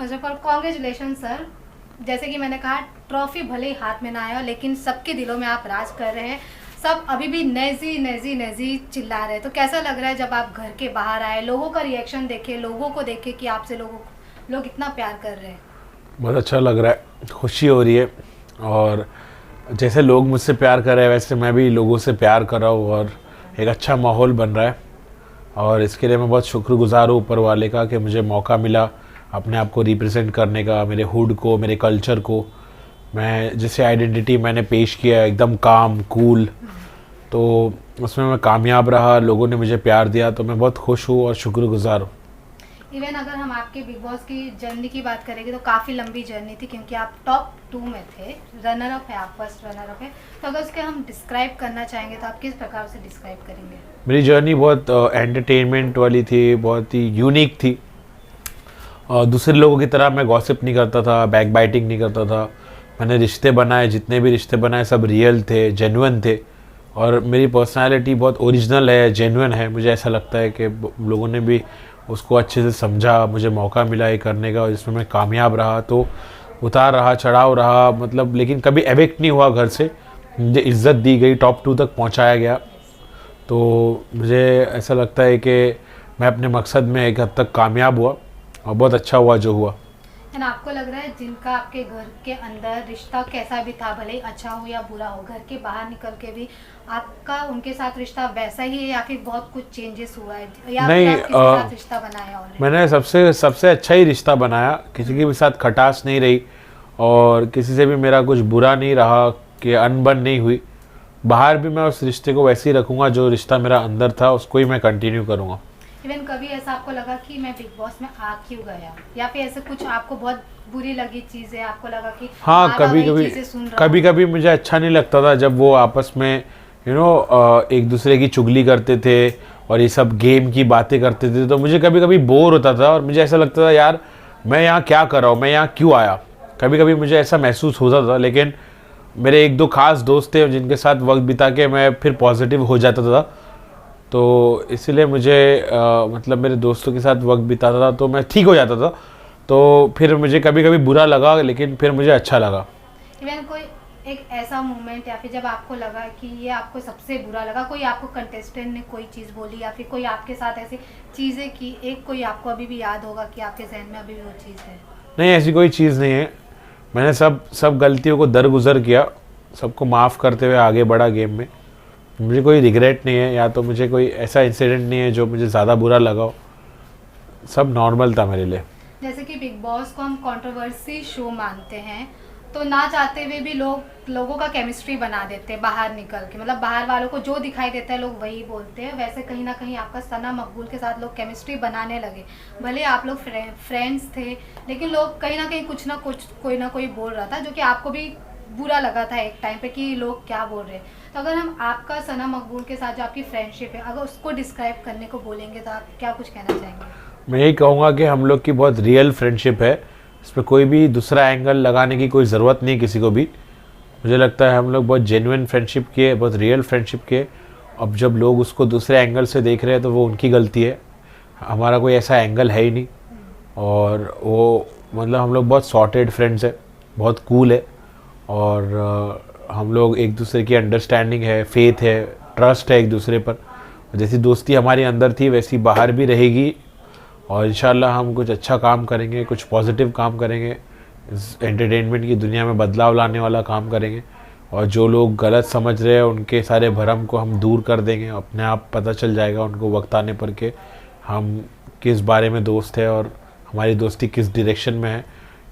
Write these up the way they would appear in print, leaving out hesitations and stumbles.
First of all congratulation sir. जैसे कि मैंने कहा, ट्रॉफी भले ही हाथ में ना आया हो, लेकिन सबके दिलों में आप राज कर रहे हैं। सब अभी भी नैजी नैजी नैजी चिल्ला रहे हैं। तो कैसा लग रहा है जब आप घर के बाहर आए, लोगों का रिएक्शन देखे, लोगों को देखे कि आपसे लोग इतना प्यार कर रहे हैं? बहुत अच्छा लग रहा है, खुशी हो रही है। और जैसे लोग मुझसे प्यार कर रहे हैं वैसे मैं भी लोगों से प्यार कर रहा हूँ और एक अच्छा माहौल बन रहा है। और इसके लिए मैं बहुत शुक्रगुजार हूँ ऊपर वाले का कि मुझे मौका मिला अपने आप को रिप्रेजेंट करने का, मेरे हुड को, मेरे कल्चर को। मैं जिसे आइडेंटिटी मैंने पेश किया है, एकदम काम कूल, तो उसमें मैं कामयाब रहा, लोगों ने मुझे प्यार दिया, तो मैं बहुत खुश हूँ और शुक्रगुजार हूँ। इवन अगर हम आपके बिग बॉस की जर्नी की बात करेंगे तो काफ़ी लंबी जर्नी थी, क्योंकि आप टॉप 2 में थे, रनर अप है, आप फर्स्ट रनर अप है। तो अगर उसके हम डिस्क्राइब करना चाहेंगे तो आप किस प्रकार से डिस्क्राइब करेंगे? मेरी जर्नी बहुत एंटरटेनमेंट वाली थी, बहुत ही यूनिक थी। दूसरे लोगों की तरह मैं गॉसिप नहीं करता था, बैक बाइटिंग नहीं करता था। मैंने रिश्ते बनाए, जितने भी रिश्ते बनाए सब रियल थे, जेन्युइन थे। और मेरी पर्सनालिटी बहुत ओरिजिनल है, जेन्युइन है। मुझे ऐसा लगता है कि लोगों ने भी उसको अच्छे से समझा, मुझे मौका मिला ये करने का और जिसमें मैं कामयाब रहा। तो उतार रहा, चढ़ाव रहा, मतलब, लेकिन कभी एविक्ट नहीं हुआ घर से। मुझे इज़्ज़त दी गई, टॉप 2 तक पहुंचाया गया। तो मुझे ऐसा लगता है कि मैं अपने मकसद में एक हद तक कामयाब हुआ और बहुत अच्छा हुआ जो हुआ। एंड आपको लग रहा है जिनका आपके घर के अंदर रिश्ता कैसा भी था, भले ही अच्छा हो या बुरा हो, घर के बाहर निकल के भी आपका उनके साथ रिश्ता वैसा ही है या फिर बहुत कुछ चेंजेस हुआ है, या फिर नहीं, आप किसी के साथ रिश्ता बनाया ऑलरेडी? मैंने सबसे सबसे अच्छा ही रिश्ता बनाया, किसी के भी साथ खटास नहीं रही और किसी से भी मेरा कुछ बुरा नहीं रहा कि अनबन नहीं हुई। बाहर भी मैं उस रिश्ते को वैसे ही रखूँगा, जो रिश्ता मेरा अंदर था उसको ही मैं कंटिन्यू करूँगा। इवन कभी ऐसा आपको लगा कि मैं बिग बॉस में आ क्यों गया, या फिर ऐसे कुछ आपको बहुत बुरी लगी चीज़ें, आपको लगा कि हाँ, बार-बार कभी वही कभी चीज़ें सुन रहा कभी हूँ? कभी मुझे अच्छा नहीं लगता था जब वो आपस में एक दूसरे की चुगली करते थे और ये सब गेम की बातें करते थे, तो मुझे कभी कभी बोर होता था और मुझे ऐसा लगता था यार मैं यहाँ क्या कर रहा हूँ, मैं यहाँ क्यों आया। कभी कभी मुझे ऐसा महसूस होता था, लेकिन मेरे एक दो खास दोस्त थे जिनके साथ वक्त बिता के मैं फिर पॉजिटिव हो जाता था। तो इसीलिए मुझे मतलब मेरे दोस्तों के साथ वक्त बिताता था तो मैं ठीक हो जाता था। तो फिर मुझे कभी कभी बुरा लगा, लेकिन फिर मुझे अच्छा लगा। इवन कोई एक ऐसा मोमेंट या फिर जब आपको लगा कि ये आपको सबसे बुरा लगा, कोई आपको कंटेस्टेंट ने कोई चीज़ बोली या फिर कोई आपके साथ ऐसी चीज़ें की, एक कोई आपको अभी भी याद होगा कि आपके जहन में अभी भी वो चीज़ है? नहीं, ऐसी कोई चीज़ नहीं है। मैंने सब सब गलतियों को दरगुजर किया, सबको माफ़ करते हुए आगे बढ़ा गेम में। मुझे कोई रिग्रेट नहीं है, या तो मुझे कोई ऐसा इंसिडेंट नहीं है जो मुझे ज़्यादा बुरा लगा हो। सब नॉर्मल था मेरे लिए। जैसे कि बिग बॉस को हम कंट्रोवर्सी शो मानते हैं, तो ना चाहते हुए भी लोगों का केमिस्ट्री बना देते हैं बाहर निकल के, मतलब बाहर वालों को जो दिखाई देता है लोग वही बोलते हैं। वैसे कहीं ना कहीं आपका सना मकबूल के साथ लोग केमिस्ट्री बनाने लगे। भले आप लोग फ्रेंड्स थे, लेकिन लोग कहीं ना कहीं कुछ ना कोई बोल रहा था, जो कि आपको भी बुरा लगा था एक टाइम पे कि लोग क्या बोल रहे हैं। तो अगर हम आपका सना मकबूल के साथ जो आपकी फ्रेंडशिप है, अगर उसको डिस्क्राइब करने को बोलेंगे तो आप क्या कुछ कहना चाहेंगे? मैं यही कहूँगा कि हम लोग की बहुत रियल फ्रेंडशिप है। इस पर कोई भी दूसरा एंगल लगाने की कोई ज़रूरत नहीं किसी को भी। मुझे लगता है हम लोग बहुत जेन्युइन फ्रेंडशिप किए, बहुत रियल फ्रेंडशिप किए। अब जब लोग उसको दूसरे एंगल से देख रहे हैं तो वो उनकी गलती है। हमारा कोई ऐसा एंगल है ही नहीं। और वो, मतलब, हम लोग बहुत सॉर्टेड फ्रेंड्स है, बहुत कूल है। और हम लोग एक दूसरे की अंडरस्टैंडिंग है, फेथ है, ट्रस्ट है एक दूसरे पर। जैसी दोस्ती हमारी अंदर थी वैसी बाहर भी रहेगी। और इंशाल्लाह हम कुछ अच्छा काम करेंगे, कुछ पॉजिटिव काम करेंगे, इस एंटरटेनमेंट की दुनिया में बदलाव लाने वाला काम करेंगे। और जो लोग गलत समझ रहे हैं उनके सारे भरम को हम दूर कर देंगे। अपने आप पता चल जाएगा उनको वक्त आने पर के हम किस बारे में दोस्त है और हमारी दोस्ती किस डायरेक्शन में है।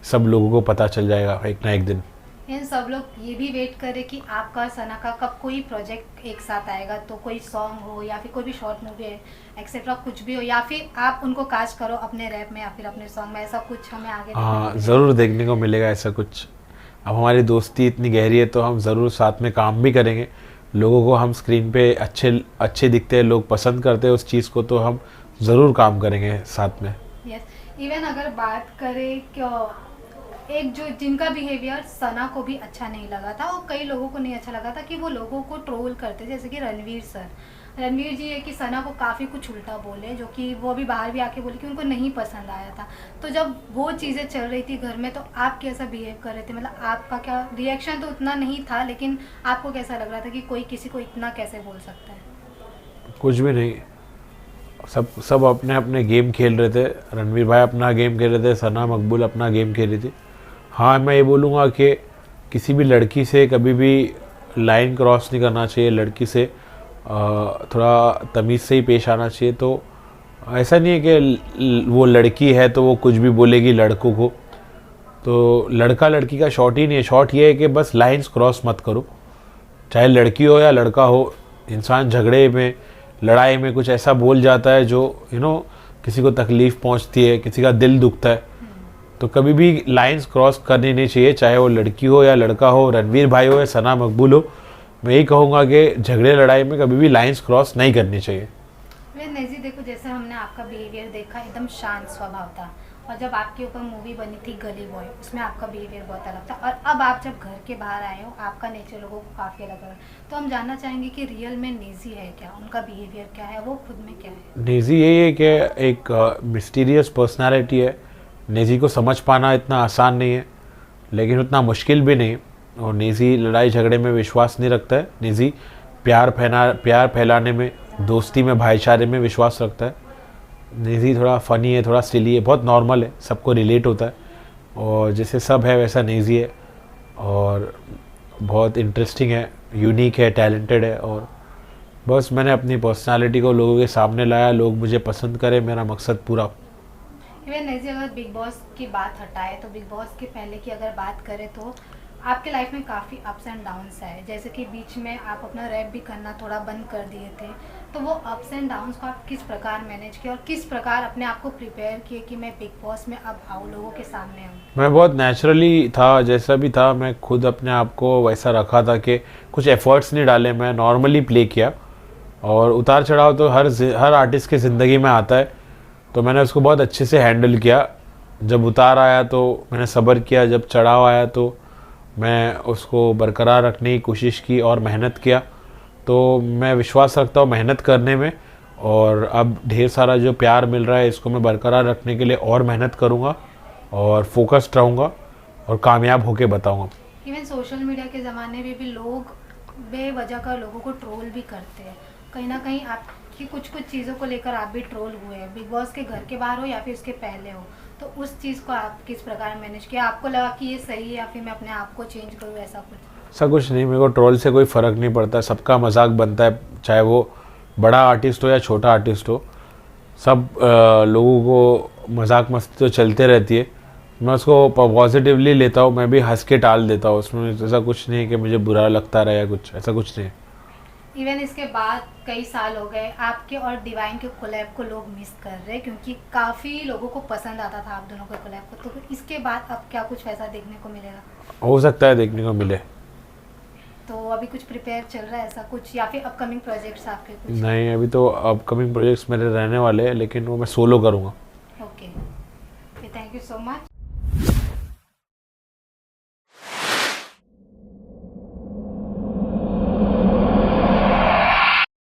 सब लोगों को पता चल जाएगा एक ना एक दिन। इन सब लोग ये भी वेट करे कि आपका और सना का कब कोई प्रोजेक्ट एक साथ आएगा, तो कोई सॉन्ग हो या फिर कोई भी शॉर्ट मूवी है एक्सेट्रा कुछ भी हो, या फिर आप उनको कास्ट करो अपने रैप में या फिर अपने सॉन्ग में, ऐसा कुछ हमें आगे देखने को हाँ, मिलेगा? ज़रूर देखने को मिलेगा ऐसा कुछ। अब हमारी दोस्ती इतनी गहरी है तो हम ज़रूर साथ में काम भी करेंगे। लोगों को हम स्क्रीन पे अच्छे अच्छे दिखते हैं, लोग पसंद करते हैं उस चीज़ को, तो हम ज़रूर काम करेंगे साथ में। यस। इवन अगर बात करें क्यों, एक जो जिनका बिहेवियर सना को भी अच्छा नहीं लगा था और कई लोगों को नहीं अच्छा लगा था कि वो लोगों को ट्रोल करते, जैसे कि रणवीर सर। रणवीर जी है कि सना को काफ़ी कुछ उल्टा बोले, जो कि वो अभी बाहर भी आके बोले कि उनको नहीं पसंद आया था। तो जब वो चीज़ें चल रही थी घर में तो आप कैसा बिहेव कर रहे थे, मतलब आपका क्या रिएक्शन? तो उतना नहीं था, लेकिन आपको कैसा लग रहा था कि कोई किसी को इतना कैसे बोल सकता है? कुछ भी नहीं, सब अपने अपने गेम खेल रहे थे। रणवीर भाई अपना गेम खेल रहे थे, सना मकबूल अपना गेम खेल रही थी। हाँ, मैं ये बोलूँगा कि किसी भी लड़की से कभी भी लाइन क्रॉस नहीं करना चाहिए, लड़की से थोड़ा तमीज़ से ही पेश आना चाहिए। तो ऐसा नहीं है कि वो लड़की है तो वो कुछ भी बोलेगी लड़कों को। तो लड़का लड़की का शॉर्ट ही नहीं है, शॉर्ट ये है कि बस लाइंस क्रॉस मत करो, चाहे लड़की हो या लड़का हो। इंसान झगड़े में, लड़ाई में कुछ ऐसा बोल जाता है जो किसी को तकलीफ़ पहुंचती है, किसी का दिल दुखता है। तो कभी भी लाइंस क्रॉस करनी नहीं चाहिए, चाहे वो लड़की हो या लड़का हो, रणवीर भाई हो या सना मकबूल हो। मैं यही कहूँगा कि झगड़े लड़ाई में कभी भी लाइंस क्रॉस नहीं करनी चाहिए। नेजी देखो, जैसे हमने आपका बिहेवियर देखा, एकदम शांत स्वभाव था, और जब आपके ऊपर मूवी बनी थी गली बॉय, उसमें आपका बिहेवियर बहुत अलग था, और अब आप जब घर के बाहर आए हो आपका नेचर लोगों को काफ़ी अलग लगा। तो हम जानना चाहेंगे कि रियल में नेजी है क्या, उनका बिहेवियर क्या है, वो खुद में क्या है? नेजी यही है कि एक मिस्टीरियस पर्सनालिटी है। नेजी को समझ पाना इतना आसान नहीं है, लेकिन उतना मुश्किल भी नहीं। और नेजी लड़ाई झगड़े में विश्वास नहीं रखता है। नेजी प्यार फैलाने में, दोस्ती में, भाईचारे में विश्वास रखता है। नेजी थोड़ा फ़नी है, थोड़ा सिली है, बहुत नॉर्मल है, सबको रिलेट होता है। और जैसे सब है वैसा नेजी है, और बहुत इंटरेस्टिंग है, यूनिक है, टैलेंटेड है। और बस मैंने अपनी पर्सनालिटी को लोगों के सामने लाया, लोग मुझे पसंद करें, मेरा मकसद पूरा। इवन नेजी, अगर बिग बॉस की बात हटाए तो बिग बॉस के पहले की अगर बात करें तो आपके लाइफ में काफ़ी अप्स एंड डाउन्स है। जैसे कि बीच में आप अपना रैप भी करना थोड़ा बंद कर दिए थे, तो वो अप्स एंड डाउन्स को आप किस प्रकार मैनेज किए, और किस प्रकार अपने आप को प्रिपेयर किए कि मैं बिग बॉस में अब आऊँ, लोगों के सामने आऊँ? मैं बहुत नेचुरली था, जैसा भी था मैं खुद अपने आप को वैसा रखा था कि कुछ एफर्ट्स नहीं डाले, मैं नॉर्मली प्ले किया। और उतार चढ़ाव तो हर आर्टिस्ट की ज़िंदगी में आता है, तो मैंने उसको बहुत अच्छे से हैंडल किया। जब उतार आया तो मैंने सब्र किया, जब चढ़ाव आया तो मैं उसको बरकरार रखने की कोशिश की और मेहनत किया। तो मैं विश्वास रखता हूँ मेहनत करने में, और अब ढेर सारा जो प्यार मिल रहा है इसको मैं बरकरार रखने के लिए और मेहनत करूँगा और फोकस्ड रहूँगा और कामयाब होके बताऊँगा। इवन सोशल मीडिया के ज़माने में भी लोग बेवजह का लोगों को ट्रोल भी करते हैं। कहीं ना कहीं आपकी कुछ चीज़ों को लेकर आप भी ट्रोल हुए हैं, बिग बॉस के घर के बाहर हो या फिर उसके पहले हो, तो उस चीज़ को आप किस प्रकार मैनेज किया? आपको लगा कि ये सही है या फिर मैं अपने आप को चेंज करूँ, ऐसा कुछ? ऐसा कुछ नहीं, मेरे को ट्रोल से कोई फ़र्क नहीं पड़ता, सबका मजाक बनता है, चाहे वो बड़ा आर्टिस्ट हो या छोटा आर्टिस्ट हो। सब लोगों को मजाक मस्ती तो चलते रहती है, मैं उसको पॉजिटिवली लेता हूँ, मैं भी हंस के टाल देता हूँ। उसमें ऐसा कुछ नहीं है कि मुझे बुरा लगता रहा या कुछ, ऐसा कुछ नहीं है। इवन इसके बाद कई साल हो गए, आपके और डिवाइन के कोलैब को लोग मिस कर रहे हैं, क्योंकि काफ़ी लोगों को पसंद आता था आप दोनों के कोलैब को। तो इसके बाद अब क्या कुछ वैसा देखने को मिलेगा? हो सकता है देखने को मिले। तो अभी कुछ प्रिपेयर चल रहा है ऐसा कुछ, या फिर अपकमिंग प्रोजेक्ट्स आपके कुछ? नहीं, अभी तो अपकमिंग प्रोजेक्ट्स मेरे रहने वाले हैं, लेकिन वो मैं सोलो करूँगा। Okay, thank you so much.